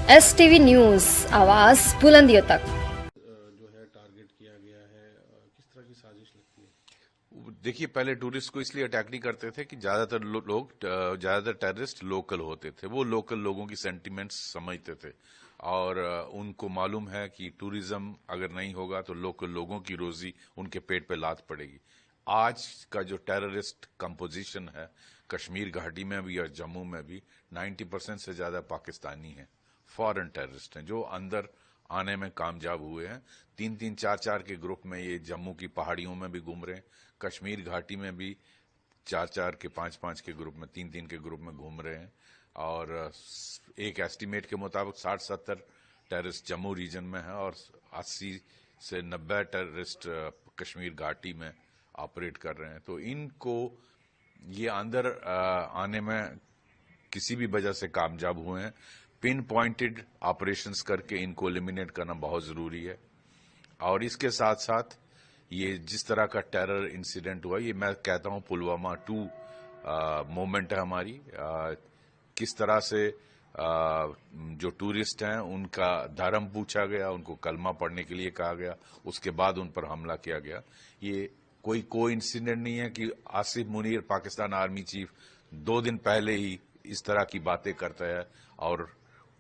STV news, आवाज बुलंदियों तक। जो है टारगेट किया गया है, किस तरह की साजिश लगती है? देखिए, पहले टूरिस्ट को इसलिए अटैक नहीं करते थे कि ज्यादातर टेररिस्ट लोकल होते थे। वो लोकल लोगों की सेंटिमेंट्स समझते थे और उनको मालूम है कि टूरिज्म अगर नहीं होगा तो लोकल लोगों की रोजी उनके पेट पे लात पड़ेगी। आज का जो टेररिस्ट कंपोजिशन है कश्मीर घाटी में भी और जम्मू में भी 90% से ज्यादा पाकिस्तानी हैं, फॉरेन टेररिस्ट हैं जो अंदर आने में कामयाब हुए हैं। 3-3, 4-4 के ग्रुप में ये जम्मू की पहाड़ियों में भी घूम रहे हैं, कश्मीर घाटी में भी 4-4 के 5-5 के ग्रुप में 3-3 के ग्रुप में घूम रहे हैं। और एक एस्टीमेट के मुताबिक 60-70 टेररिस्ट जम्मू रीजन में है और 80 से 90 टेररिस्ट कश्मीर घाटी में ऑपरेट कर रहे हैं। तो इनको ये अंदर आने में किसी भी वजह से कामयाब हुए हैं। पिन पॉइंटेड ऑपरेशंस करके इनको एलिमिनेट करना बहुत जरूरी है। और इसके साथ साथ ये जिस तरह का टेरर इंसिडेंट हुआ, ये मैं कहता हूं पुलवामा 2 मूवमेंट है हमारी। किस तरह से जो टूरिस्ट हैं उनका धर्म पूछा गया, उनको कलमा पढ़ने के लिए कहा गया, उसके बाद उन पर हमला किया गया। ये कोई इंसिडेंट नहीं है कि आसिफ मुनीर पाकिस्तान आर्मी चीफ 2 दिन पहले ही इस तरह की बातें करता है और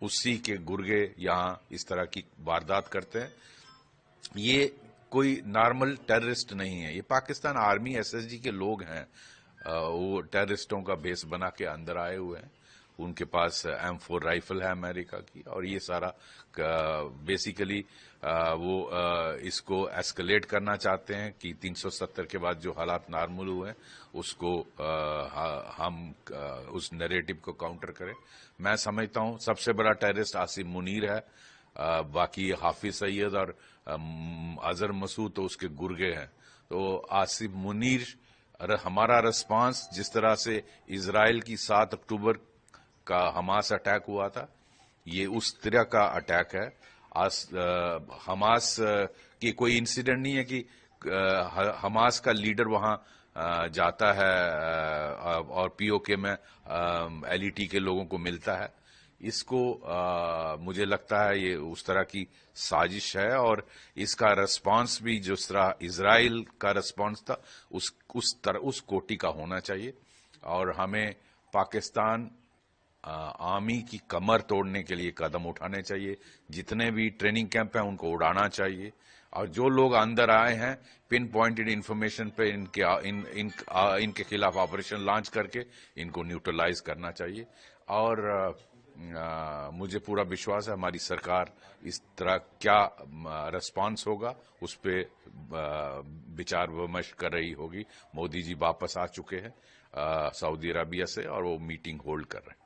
उसी के गुर्गे यहां इस तरह की वारदात करते हैं। ये कोई नॉर्मल टेररिस्ट नहीं है, ये पाकिस्तान आर्मी एसएसजी के लोग हैं। वो टेररिस्टों का बेस बना के अंदर आए हुए हैं। उनके पास M4 राइफल है अमेरिका की और ये सारा बेसिकली वो इसको एस्केलेट करना चाहते हैं कि 370 के बाद जो हालात नॉर्मल हुए उसको हम उस नैरेटिव को काउंटर करें। मैं समझता हूं सबसे बड़ा टेररिस्ट आसिफ मुनीर है, बाकी हाफिज सईद और अजहर मसूद तो उसके गुर्गे हैं। तो आसिफ मुनीर हमारा रिस्पांस जिस तरह से इजराइल की 7 अक्टूबर का हमास अटैक हुआ था, ये उस तरह का अटैक है। हमास की कोई इंसिडेंट नहीं है कि हमास का लीडर वहां जाता है और पीओके में एलईटी के लोगों को मिलता है। इसको मुझे लगता है ये उस तरह की साजिश है और इसका रिस्पांस भी जिस तरह इजराइल का रिस्पांस था उस कोटि का होना चाहिए। और हमें पाकिस्तान आर्मी की कमर तोड़ने के लिए कदम उठाने चाहिए। जितने भी ट्रेनिंग कैंप हैं उनको उड़ाना चाहिए और जो लोग अंदर आए हैं पिन पॉइंटेड इंफॉर्मेशन पे इनके खिलाफ ऑपरेशन लॉन्च करके इनको न्यूट्रलाइज करना चाहिए। और मुझे पूरा विश्वास है हमारी सरकार इस तरह क्या रिस्पांस होगा उस पे विचार विमर्श कर रही होगी। मोदी जी वापस आ चुके हैं सऊदी अरबिया से और वो मीटिंग होल्ड कर रहे हैं।